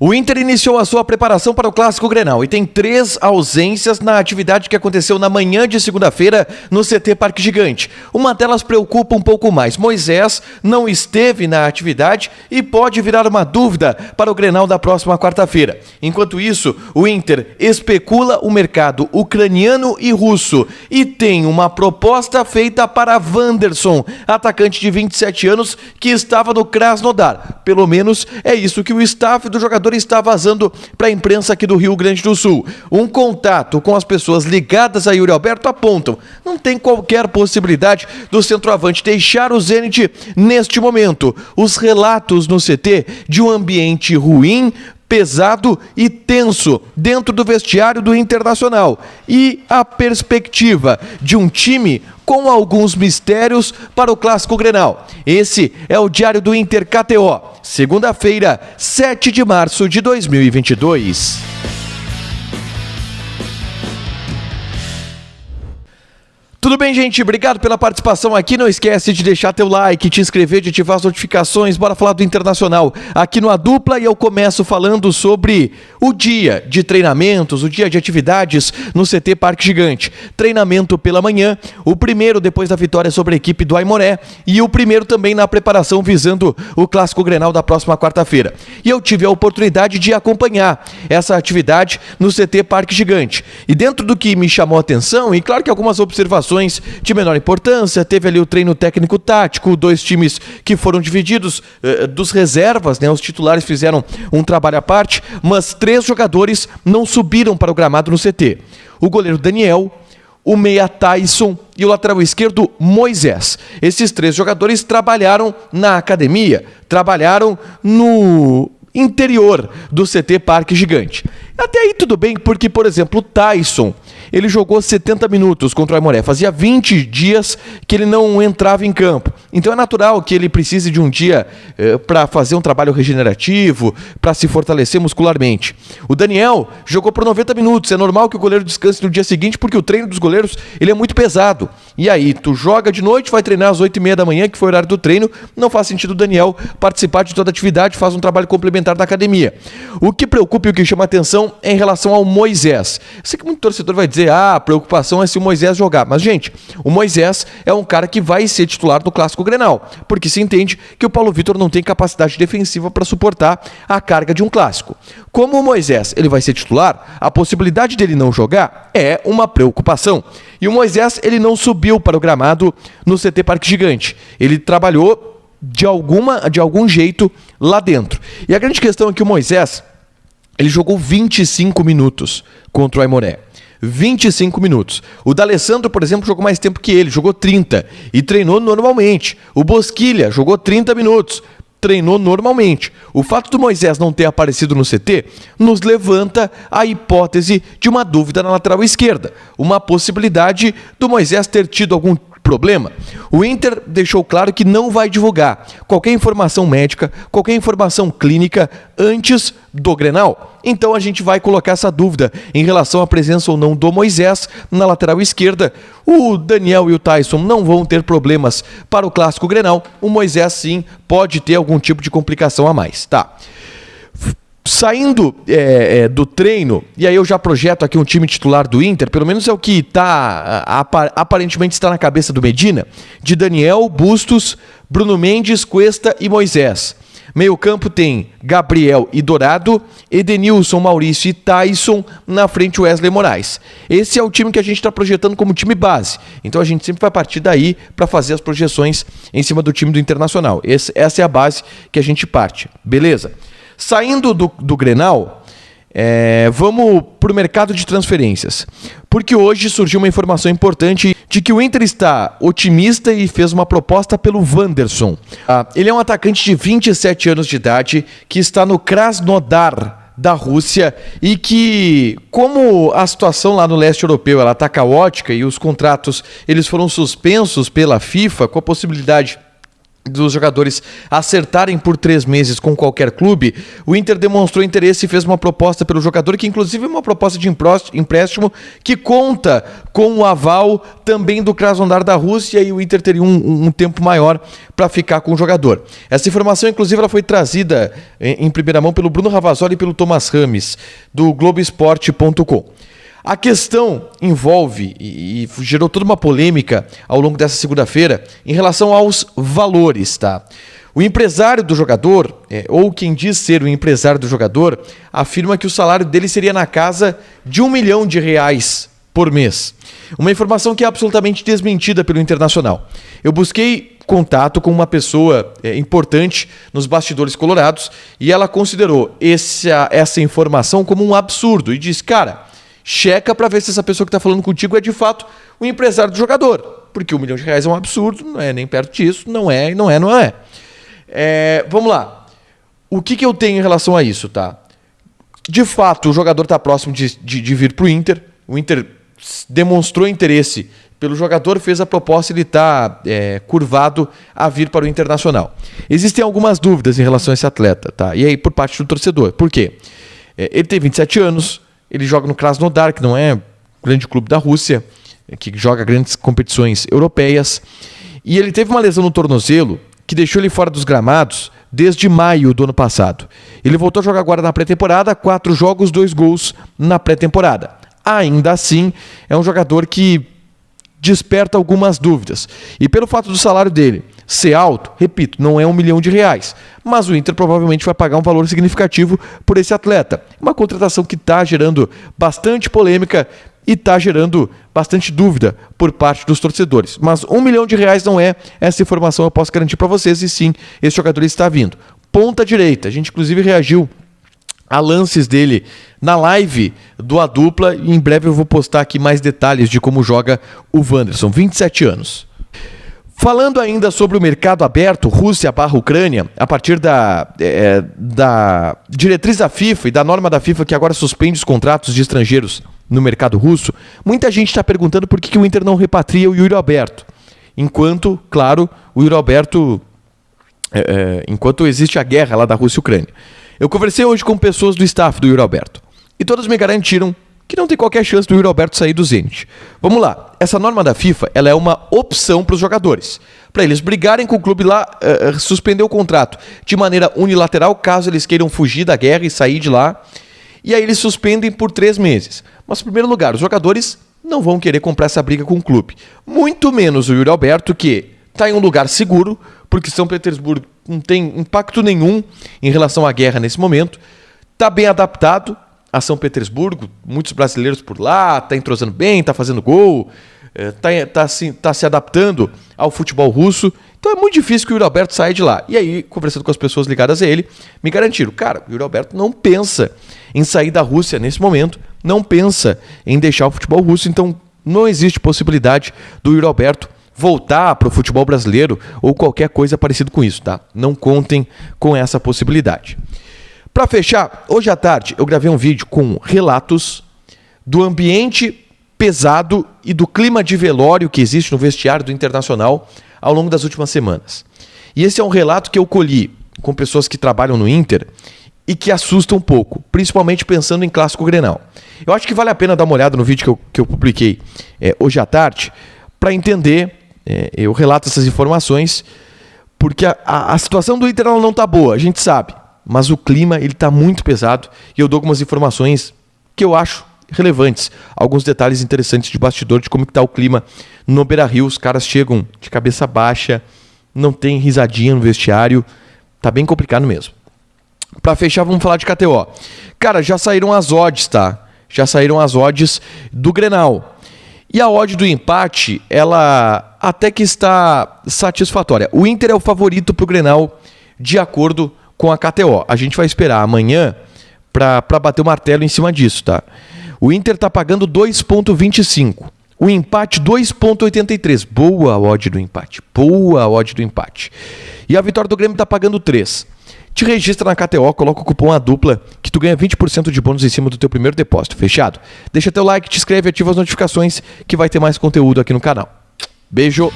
O Inter iniciou a sua preparação para o Clássico Grenal e tem 3 ausências na atividade que aconteceu na manhã de segunda-feira no CT Parque Gigante. Uma delas preocupa um pouco mais. Moisés não esteve na atividade e pode virar uma dúvida para o Grenal da próxima quarta-feira. Enquanto isso, o Inter especula o mercado ucraniano e russo e tem uma proposta feita para Wanderson, atacante de 27 anos que estava no Krasnodar. Pelo menos é isso que o staff do jogador está vazando para a imprensa aqui do Rio Grande do Sul. Um contato com as pessoas ligadas a Yuri Alberto apontam: não tem qualquer possibilidade do centroavante deixar o Zenit neste momento. Os relatos no CT de um ambiente ruim, pesado e tenso dentro do vestiário do Internacional e a perspectiva de um time com alguns mistérios para o Clássico Grenal. Esse é o Diário do Inter KTO, segunda-feira, 7 de março de 2022. Tudo bem, gente? Obrigado pela participação aqui. Não esquece de deixar teu like, te inscrever, de ativar as notificações. Bora falar do Internacional aqui no A Dupla e eu começo falando sobre o dia de treinamentos, o dia de atividades no CT Parque Gigante. Treinamento pela manhã, o primeiro depois da vitória sobre a equipe do Aimoré e o primeiro também na preparação visando o Clássico Grenal da próxima quarta-feira. E eu tive a oportunidade de acompanhar essa atividade no CT Parque Gigante. E dentro do que me chamou a atenção, e claro que algumas observações de menor importância, teve ali o treino técnico-tático, 2 times que foram divididos dos reservas, né? Os titulares fizeram um trabalho à parte, mas 3 jogadores não subiram para o gramado no CT. O goleiro Daniel, o meia Tyson e o lateral esquerdo Moisés. Esses 3 jogadores trabalharam na academia, trabalharam no interior do CT Parque Gigante. Até aí tudo bem, porque, por exemplo, o Tyson, ele jogou 70 minutos contra o Aimoré. Fazia 20 dias que ele não entrava em campo. Então é natural que ele precise de um dia para fazer um trabalho regenerativo, para se fortalecer muscularmente. O Daniel jogou por 90 minutos. É normal que o goleiro descanse no dia seguinte, porque o treino dos goleiros ele é muito pesado. E aí, tu joga de noite, vai treinar às 8h30 da manhã, que foi o horário do treino. Não faz sentido o Daniel participar de toda a atividade, faz um trabalho complementar na academia. O que preocupa e o que chama atenção é em relação ao Moisés. Eu sei que muito torcedor vai dizer: a preocupação é se o Moisés jogar. Mas, gente, o Moisés é um cara que vai ser titular do Clássico Grenal, porque se entende que o Paulo Vitor não tem capacidade defensiva para suportar a carga de um clássico. Como o Moisés ele vai ser titular, a possibilidade dele não jogar é uma preocupação. E o Moisés ele não subiu para o gramado no CT Parque Gigante. Ele trabalhou de algum jeito lá dentro. E a grande questão é que o Moisés ele jogou 25 minutos contra o Aimoré. 25 minutos. O D'Alessandro, por exemplo, jogou mais tempo que ele, jogou 30 e treinou normalmente. O Bosquilha jogou 30 minutos, treinou normalmente. O fato do Moisés não ter aparecido no CT nos levanta a hipótese de uma dúvida na lateral esquerda. Uma possibilidade do Moisés ter tido algum problema. O Inter deixou claro que não vai divulgar qualquer informação médica, qualquer informação clínica antes do Grenal. Então a gente vai colocar essa dúvida em relação à presença ou não do Moisés na lateral esquerda. O Daniel e o Tyson não vão ter problemas para o Clássico Grenal. O Moisés sim pode ter algum tipo de complicação a mais, tá? Saindo do treino, e aí eu já projeto aqui um time titular do Inter, pelo menos é o que aparentemente está na cabeça do Medina, de Daniel, Bustos, Bruno Mendes, Cuesta e Moisés. Meio campo tem Gabriel e Dourado, Edenilson, Maurício e Tyson, na frente Wesley Moraes. Esse é o time que a gente está projetando como time base. Então a gente sempre vai partir daí para fazer as projeções em cima do time do Internacional. Essa é a base que a gente parte, beleza? Saindo do Grenal, vamos para o mercado de transferências. Porque hoje surgiu uma informação importante de que o Inter está otimista e fez uma proposta pelo Wanderson. Ele é um atacante de 27 anos de idade que está no Krasnodar da Rússia e que, como a situação lá no leste europeu ela está caótica e os contratos eles foram suspensos pela FIFA com a possibilidade dos jogadores acertarem por 3 meses com qualquer clube, o Inter demonstrou interesse e fez uma proposta pelo jogador, que inclusive é uma proposta de empréstimo que conta com o aval também do Krasnodar da Rússia, e o Inter teria um tempo maior para ficar com o jogador. Essa informação, inclusive, ela foi trazida em primeira mão pelo Bruno Ravazoli e pelo Thomas Rames, do Globoesporte.com. A questão envolve e gerou toda uma polêmica ao longo dessa segunda-feira em relação aos valores, tá? O empresário do jogador, ou quem diz ser o empresário do jogador, afirma que o salário dele seria na casa de R$1 milhão por mês. Uma informação que é absolutamente desmentida pelo Internacional. Eu busquei contato com uma pessoa importante nos bastidores colorados e ela considerou essa informação como um absurdo e disse, cara, checa para ver se essa pessoa que está falando contigo é de fato o empresário do jogador. Porque R$1 milhão é um absurdo, não é nem perto disso, não é. Vamos lá. O que eu tenho em relação a isso, tá? De fato, o jogador está próximo de vir para o Inter. O Inter demonstrou interesse pelo jogador, fez a proposta e ele está curvado a vir para o Internacional. Existem algumas dúvidas em relação a esse atleta, tá? E aí por parte do torcedor. Por quê? Ele tem 27 anos, ele joga no Krasnodar, que não é um grande clube da Rússia, que joga grandes competições europeias. E ele teve uma lesão no tornozelo que deixou ele fora dos gramados desde maio do ano passado. Ele voltou a jogar agora na pré-temporada, 4 jogos, 2 gols na pré-temporada. Ainda assim, é um jogador que desperta algumas dúvidas. E pelo fato do salário dele ser alto, repito, não é R$1 milhão, mas o Inter provavelmente vai pagar um valor significativo por esse atleta. Uma contratação que está gerando bastante polêmica e está gerando bastante dúvida por parte dos torcedores. Mas R$1 milhão não é essa informação, eu posso garantir para vocês, e sim, esse jogador está vindo. Ponta direita, a gente inclusive reagiu a lances dele na live do A Dupla, e em breve eu vou postar aqui mais detalhes de como joga o Wanderson, 27 anos. Falando ainda sobre o mercado aberto, Rússia/Ucrânia, a partir da diretriz da FIFA e da norma da FIFA que agora suspende os contratos de estrangeiros no mercado russo, muita gente está perguntando por que o Inter não repatria o Yuri Alberto. Enquanto, claro, o Yuri Alberto, enquanto existe a guerra lá da Rússia e Ucrânia. Eu conversei hoje com pessoas do staff do Yuri Alberto e todas me garantiram que não tem qualquer chance do Yuri Alberto sair do Zenit. Vamos lá, essa norma da FIFA ela é uma opção para os jogadores, para eles brigarem com o clube lá, suspender o contrato de maneira unilateral, caso eles queiram fugir da guerra e sair de lá, e aí eles suspendem por 3 meses. Mas, em primeiro lugar, os jogadores não vão querer comprar essa briga com o clube, muito menos o Yuri Alberto, que está em um lugar seguro, porque São Petersburgo não tem impacto nenhum em relação à guerra nesse momento, está bem adaptado a São Petersburgo, muitos brasileiros por lá, está entrosando bem, está fazendo gol, está se adaptando ao futebol russo, então é muito difícil que o Yuri Alberto saia de lá. E aí, conversando com as pessoas ligadas a ele, me garantiram, cara, o Yuri Alberto não pensa em sair da Rússia nesse momento, não pensa em deixar o futebol russo, então não existe possibilidade do Yuri Alberto voltar para o futebol brasileiro ou qualquer coisa parecida com isso, tá? Não contem com essa possibilidade. Para fechar, hoje à tarde eu gravei um vídeo com relatos do ambiente pesado e do clima de velório que existe no vestiário do Internacional ao longo das últimas semanas. E esse é um relato que eu colhi com pessoas que trabalham no Inter e que assusta um pouco, principalmente pensando em Clássico Grenal. Eu acho que vale a pena dar uma olhada no vídeo que eu publiquei hoje à tarde para entender, eu relato essas informações, porque a situação do Inter ela não está boa, a gente sabe. Mas o clima ele está muito pesado e eu dou algumas informações que eu acho relevantes. Alguns detalhes interessantes de bastidor de como está o clima no Beira-Rio. Os caras chegam de cabeça baixa, não tem risadinha no vestiário. Tá bem complicado mesmo. Para fechar, vamos falar de KTO. Cara, já saíram as odds, tá? Já saíram as odds do Grenal. E a odd do empate, ela até que está satisfatória. O Inter é o favorito para o Grenal de acordo com a KTO. A gente vai esperar amanhã para bater o martelo em cima disso, tá? O Inter está pagando 2,25. O empate 2,83. Boa a odd do empate. Boa a odd do empate. E a vitória do Grêmio está pagando 3. Te registra na KTO, coloca o cupom A Dupla que tu ganha 20% de bônus em cima do teu primeiro depósito. Fechado? Deixa teu like, te inscreve, ativa as notificações que vai ter mais conteúdo aqui no canal. Beijo!